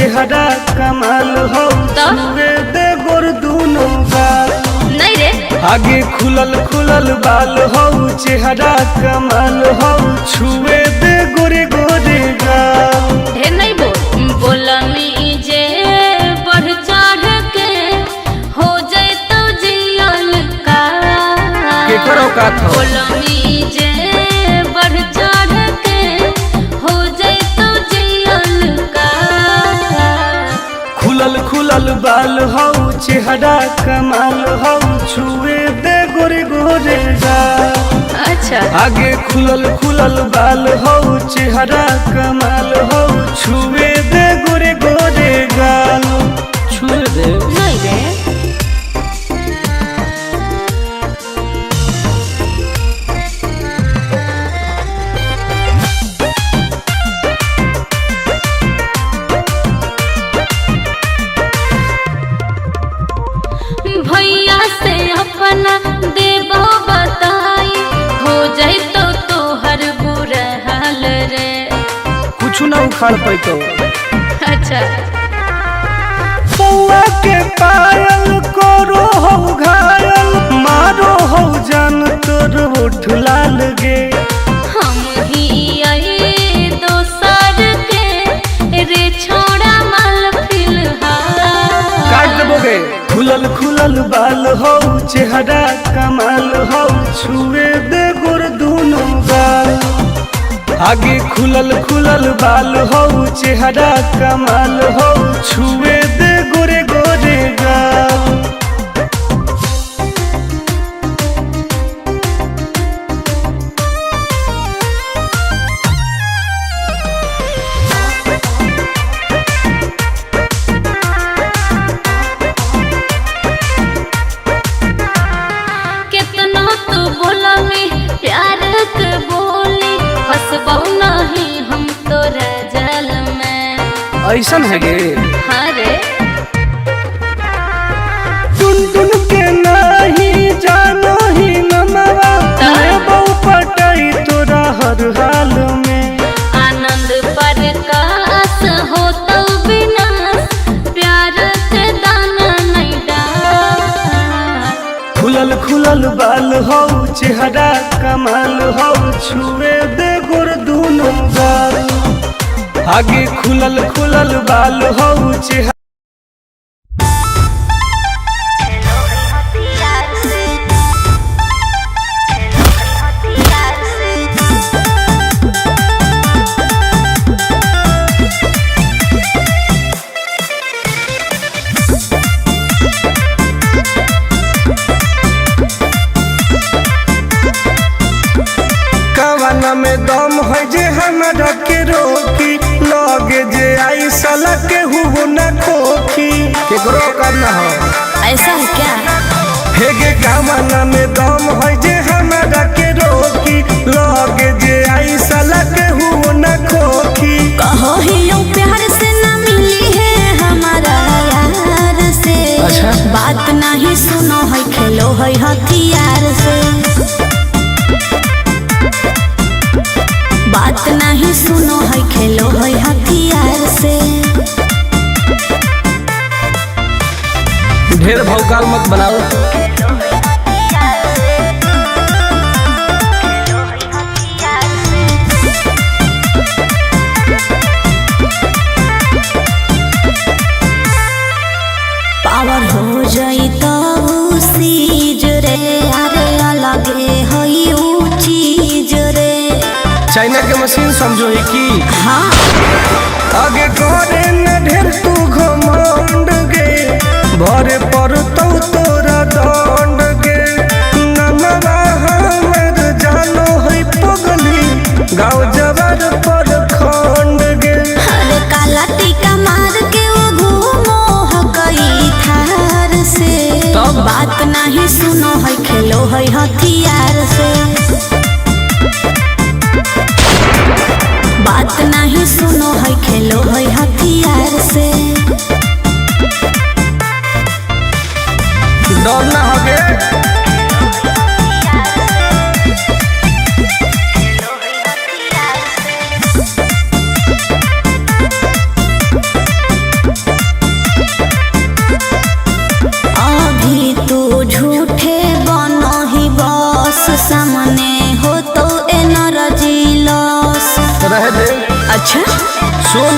चेहरा कमाल हो छुए दे गोर दूनों गाल। नहीं रे आगे खुलल खुलल बाल हो चेहरा कमाल हो छुए दे गोरे गोरे गाल। ढेर नहीं बोलमी जे बढ़ चढ़ के हो जाए तो जियल का केकरो का था बोलमी जे बढ़ चढ़ के हो जाए तो जियल का। खुलल खुलल बाल हो चेहरा कमाल हो छुए दे गोरे गोरे गाल। अच्छा आगे खुलल खुलल बाल हो चेहरा कमाल हो छुए दे गोरे गोरे गाल। छुए दे नहीं रे भैया से अपना देबो बताई हो जाए तो तोहर बुरा हाल रे। कुछ ना उखाड़ पैतो। अच्छा पौआ के पायल करो हो घायल मारो हो जान तोर होठ लाल गे। हम ही आई दोसर के रे छोड़ा माल फिलहाल। काट देबोगे खुलल खुलल बाल हो चेहरा कमाल हो छुए दे गोर दूनों गाल। आगे खुलल खुलल बाल हो चेहरा कमाल हो छुए दे गोरे गोरे गाल। कितना तू बोला में प्यार के बोली फंसबो नहीं हम तोरा जाल में। ऐसन है गे हाँ रे टुन टुन के नहीं जानो ही नमवा लेबो पटाई तोरा हर हाल में। आनंद प्रकाश हो तो विनाश प्यार के दाना नहीं डाल। खुलल खुलल बाल हो चेहरा कमाल हो छुए दे गोर दूनों गाल। आगे खुलल खुलल बाल हो चेहरा कवाना में दम है जे हमरा के रोकी लगे जे आई साला के हुबो न खोखी केकरो करना हो। ऐसा है क्या? हे गे कवाना में दम है जे हमरा के रोकी लगे जे आई साला के हुबो न खोखी। कहो ही यूं प्यार से ना मिली है हमारा यार से। अच्छा बात नहीं सुनो है खेलो है हथियार से। बात नहीं सुनो है खेलो है हथियार से। ढेर भौकाल मत बनाओ। पावर हो जाई तो सीज रे अरे अलगे हई ऊ चीज रे। चाइना के मशीन समझो ही की हाँ आगे करे न ढेर तू घमंड गे भरे पर तो तोरा दंड गे। नमवा हमर जानो है पगली गाँव जवार पर खंड गे। अरे काला टीका मार के वो घूमो हकई थार से। तब बात नहीं सुनो है खेलो है हथियार से। बात नहीं सुनो है खेलो है हथियार से। डर ना होगे सुन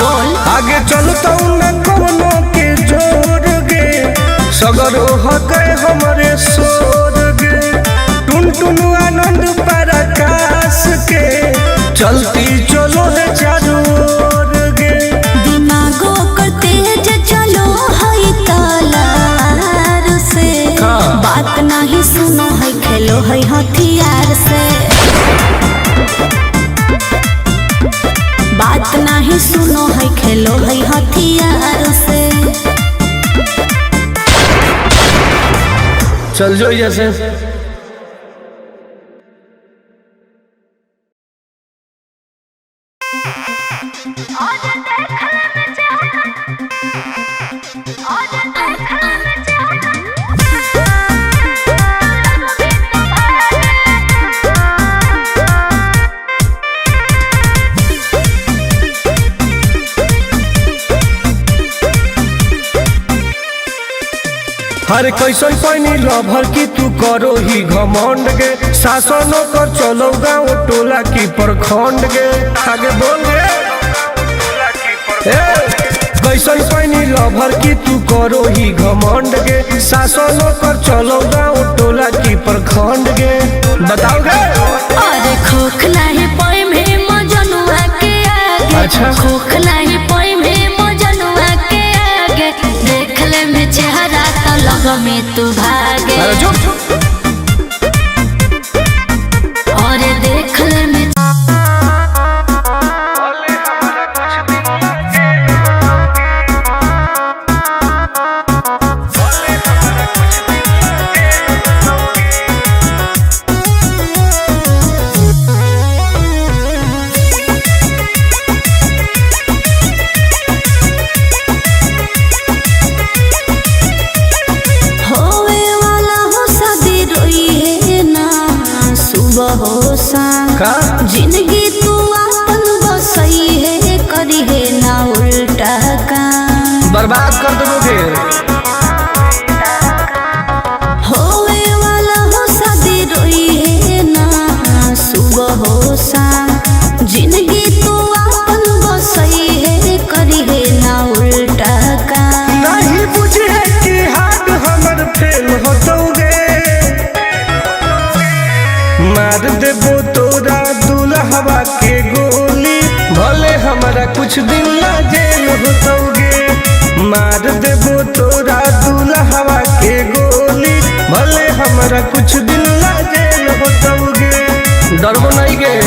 बोल आगे चलता न कोनो के जोर गे सगर हो गए हमारे सोर गे टुन टुन आनंद पराकाश के चलती चलो है चारों ओर गे दिमागो कर तेज चलो है तलवार से बात नहीं सुनो है खेलो है हथियार से बात नहीं सुनो है खेलो है हथियार से चल जो जैसे हर कैसन पैनी लभर की तू करो ही घमंड गे शासनों कर चलो गाँव टोला की प्रखंड गे आगे बोल गे कैसन पैनी लभर की तू करो ही घमंड गे शासनों कर चलो गाँव टोला की प्रखंड गे बताओ गे अरे खोखला है पोई में मजनुआ के आगे अच्छा खोखला है पोई में मजनुआ के आगे देख ले में चेहरा तो लग में तू भागे अरे चुप और देख ले में का जिंदगी तू अपन बसई है करी है ना उल्टा काम बर्बाद कर दोगे होवे वाला हो शादी रोई है ना सुबह हो शाम जिंदगी तू अपन बसई है करी है ना उल्टा काम नहीं बुझे कि हाथ हमर फेल होतोगे मार देबो तोरा दुल्हवा के गोली भले हमारा कुछ दिन ला जेल होतोगे मार देबो तोरा दुल्हवा के गोली भले हमारा कुछ दिन ला जेल होतोगे डरबो नहीं गे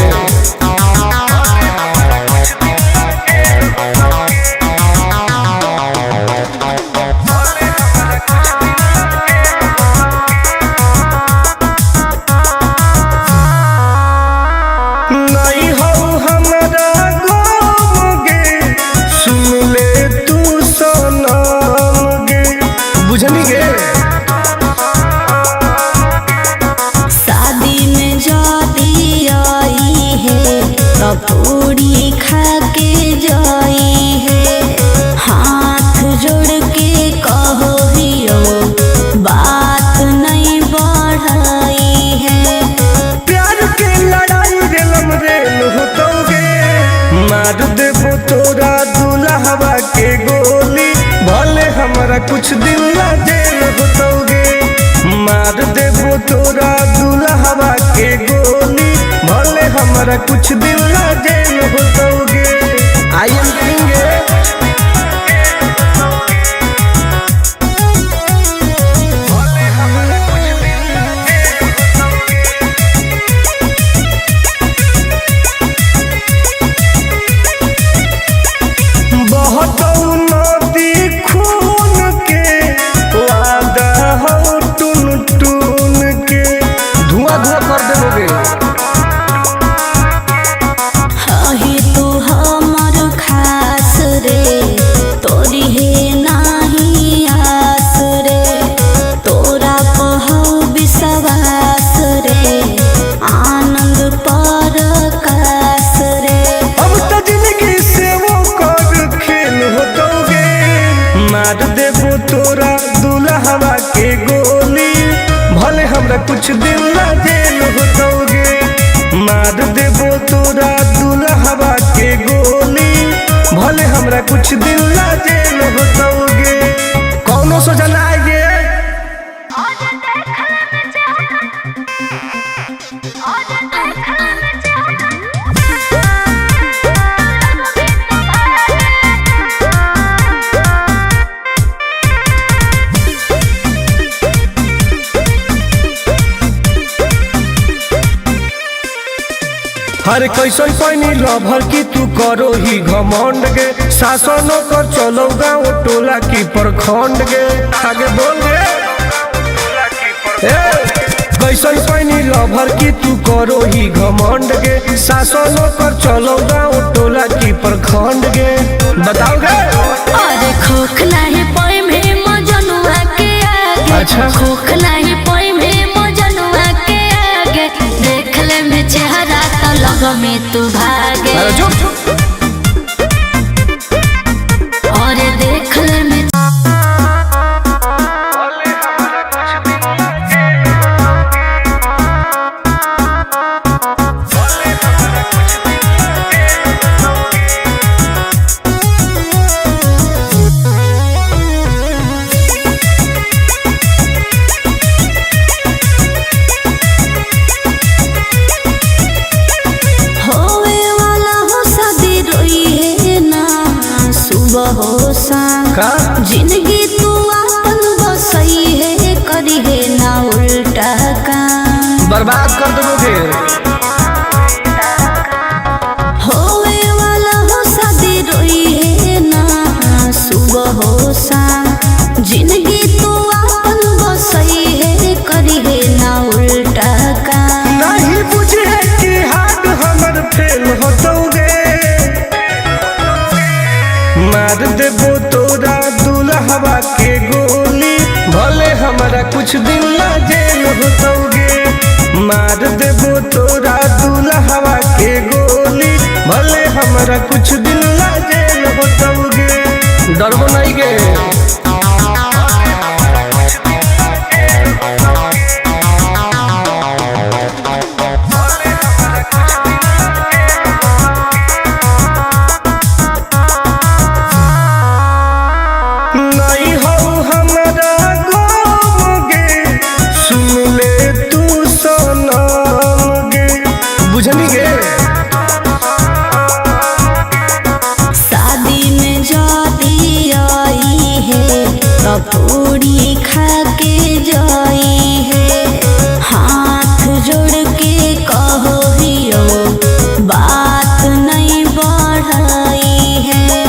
पूरी खा के जाई है हाथ जोड़ के कहो हियो बात नहीं बढ़ाई है प्यार के लड़ाई रेलम रेल होतोगे मार देबो तोरा दुल्हवा के गोली भले हमारा कुछ दिन ला जेल होतोगे मार देबो तोरा दुल्हवा के गोली भले हमारा कुछ दिन ला जेल होतोगे आई एम किंग बहुत नदी खून के वादा हो टुन टुन के धुआं धुआं कर देबोगे ही तू हमर खास रे तोरी है नाही आस रे तोरा कहौ विश्वास रे आनंद पर कास रे अब तो जिंदगी से वो कर खेल होतोगे मार देबो तोरा दुल्हवा के गोली भले हमरा कुछ दिन ला जेल होतोगे मार देबो तोरा दुल्हवा के गोली कुछ दिन ला जेल होतोगे। कौनो सोचा ना आएगे। हरे कैसन पैनी लभर की तू करो ही घमंड गे। शासनों कर चलो गाँव टोला की प्रखंड गे। आगे बोल गे। कैसन पैनी लभर की तू करो ही घमंड गे। शासनों कर चलो गाँव टोला की प्रखंड गे। बताओ गे। अरे खोखला है पोई में मजनुआ के आगे। अच्छा खोखला है पोई में मजनुआ के आगे। देख ले में चेहरा तो लग में तू भागे। अरे चुप। और देख ले में का जिंदगी तू अपन बसई है करी है ना उल्टा काम। बर्बाद कर दोगे। होवे वाला हो शादी रोई है ना सुबह हो शाम। जिंदगी तू अपन बसई है करी है ना उल्टा काम। नहीं बुझे कि हाथ हमर फेल होतोगे। मार देबो तोरा दुल्हवा के गोली। भले हमारा कुछ दिन ला जेल होतोगे। मार देबो तोरा दुल्हवा के गोली। भले हमारा कुछ दिन ला जेल होतोगे। डरबो नहीं गे। बुझनी गे। शादी में जाती आई है तो पूरी खा के जाई है। हाथ जोड़ के कहो हियो बात नहीं बढ़ाई है।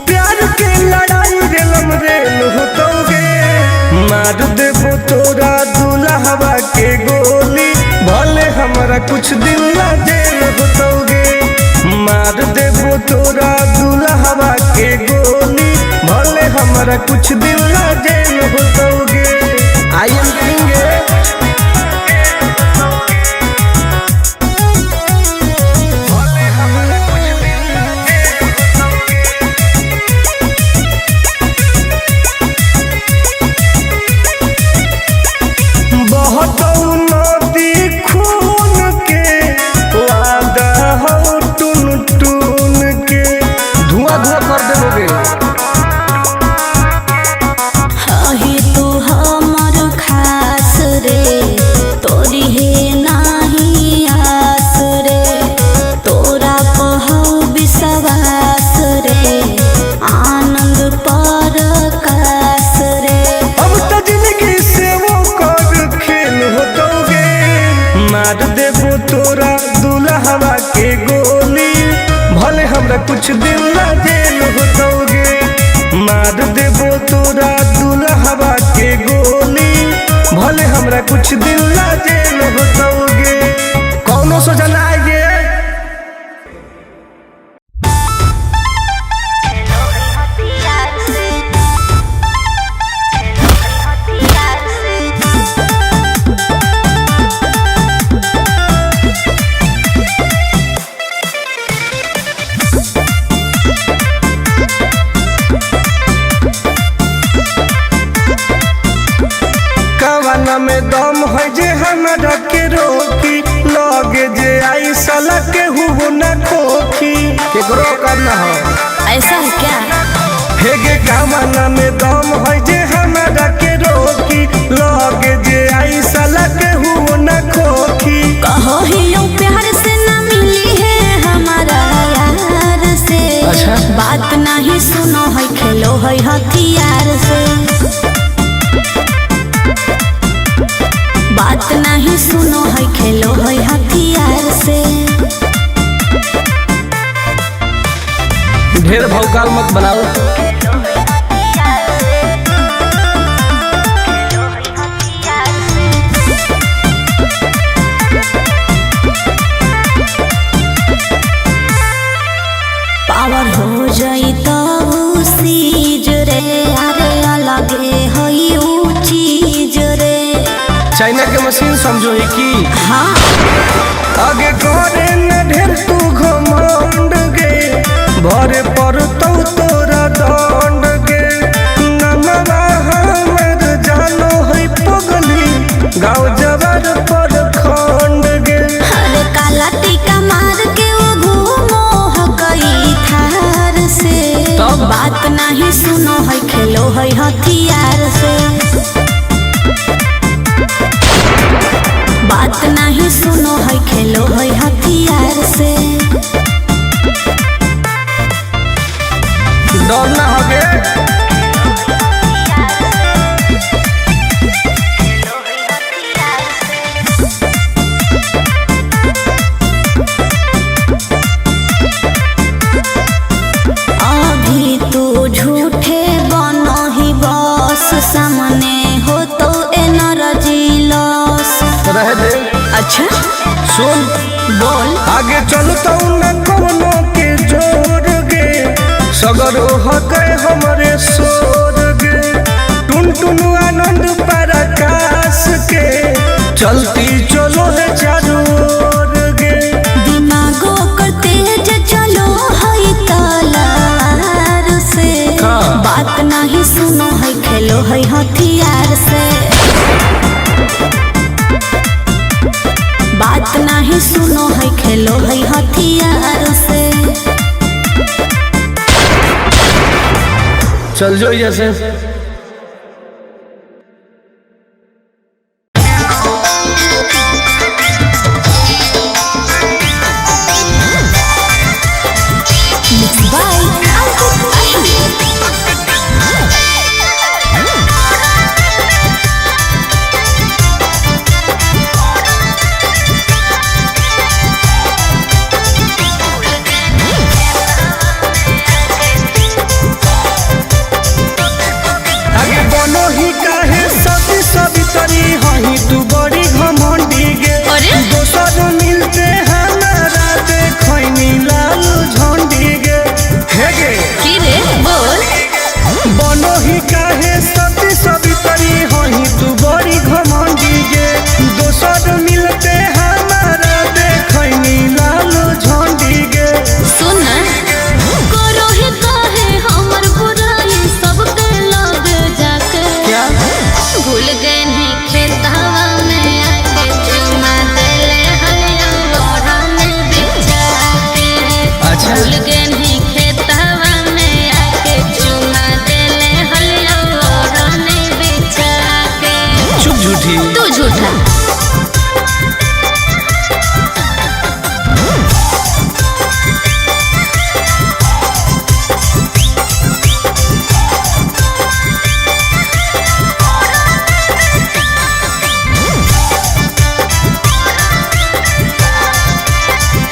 प्यार के लड़ाई रेलम रेल होतोगे। मार देबो तोरा दुल्हवा के गोली। भले हमारा कुछ दिन ला जेल होतोगे। मार देबो तोरा दुल्हवा के गोली। भले हमारा कुछ दिन ला जेल होतोगे। I am king. बहुत नदी खून के वादा हो टून टून के। धुआं धुआं कर देबोगे। ही तू हमर खास रे तोरी है नाही आस रे। तोरा पहौ विश्वास रे आनंद पर कास रे। अब तो जिंदगी से वो कर खेल होतोगे। मार देबो तोरा दुल्हवा के गोली। भले हमरा कुछ दिन ला जेल होतोगे। मार देबो तोरा दुल्हवा के गोली। भले हमरा कुछ दिन ला जेल होतोगे। कौनो सोचा ना आएगे। में दम है जे हमरा के रोकी। लगे जे आई साला के हुओ ना खोखी। केकरो करना हो ऐसा है क्या? हेगे कामना में दम है जे हमारा के रोकी लगे जे आई साला के हुओ न खोखी। कहो ही लो प्यार से ना मिली है हमारा यार से। अच्छा। बात नहीं सुनो है खेलो है हथियार से। बात नहीं सुनो है खेलो है हथियार से। ढेर भौकाल मत बनाओ। पावर हो जाई तो सीज रे अरे अलगे हई ऊ चीज रे। चाइना के मशीन समझो ही की हाँ आगे करे न ढेर तू घमंड गे भरे पर तो तोरा दंड गे नमवा हमर जानो है पगली गाँव जवार पर खंड गे। अरे काला टीका मार के वो घूमो हकई थार से। तब? बात नहीं सुनो है खेलो है हथियार से। बात नहीं सुनो है खेलो है हथियार से। डर ना होगे अभी तू झूठे बनो ही बस सामने हो तो एनर्जी लॉस। रह दे। अच्छा सुन बोल। आगे चलता न कोनो के जोर गे सगर हके हमरे सोर गे टुन टुन आनंद पराकाश के चलती चलो है चारों ओर गे। दिमागो करते जे चलो है तलार से। हाँ। बात नहीं सुनो है खेलो है हथियार से। बात नहीं सुनो है खेलो है हथियार से। चल जो जैसे आगे बनो ही काहे सती सवितरी हही तू बड़ी घमंडी गे दोसर मिलते हमारा देखनी लाल झंडी गे। हे गे की रे बोल। बनो ही काहे सती सवितरी हही तू बड़ी घमंडी गे दोसर मिलते हमारा देखनी लाल झंडी गे। सुन करो ही काहे हमर बुराई सबके लग जाके। क्या भूल गए नहीं खेतवा में आके चुमा देले हलिया लोरा में बिछा के। अच्छा। भूल गए नहीं खेतवा में आके चुमा देले हलिया लोरा में बिछा के। चुप झूठी तू झूठा।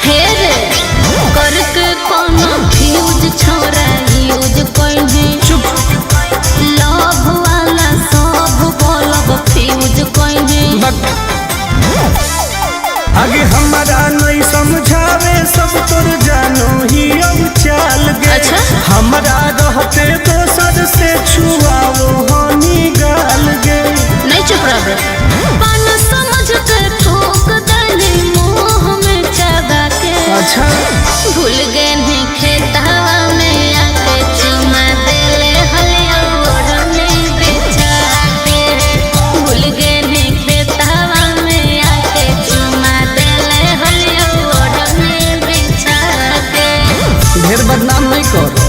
हे रे करके कोनो फ्यूज छोरा यूज कोइने। चुप लव वाला सब बोलब फ्यूज कोइने। बक आगे हमारा नहीं समझावे सब तोर जानो ही अब चाल गे। अच्छा। हमारा रहते दोसर से छुआओ हनी गाल गे। नहीं चुप रह। पान समझ के ठोक देली मुंह में चबा के। अच्छा। भूल गए नहीं खेतवा में आके चुमा देले हलिया लोरा में बिछा के। भूल गए नहीं खेतवा में आके चुमा देले हलिया लोरा में बिछा के। ढेर बदनाम नहीं कर।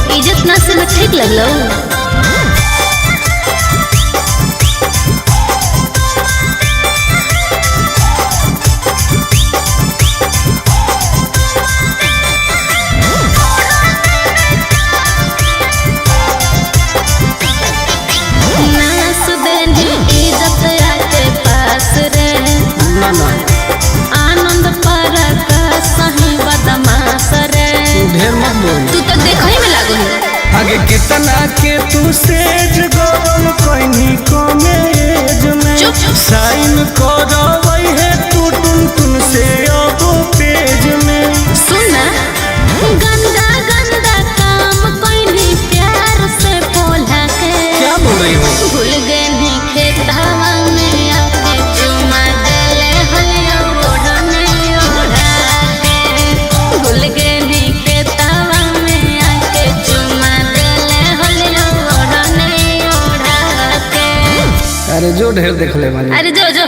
आगे कितना के तू सेज गरम कहनी कमेज में साइन करवई है तू टुन से अब पेज में। सुना गंदा गंदा काम कहनी प्यार से बोला के। क्या बोल रही हो? भूल गए नहीं खेतवा में आके चुमा देले हलिया ओढ़ने ओढ़ा के। भूल गए नहीं खेतवा में आके चुमा देले हलिया ओढ़ने ओढ़ा के। अरे जो ढेर देख ले वाली। अरे जो जो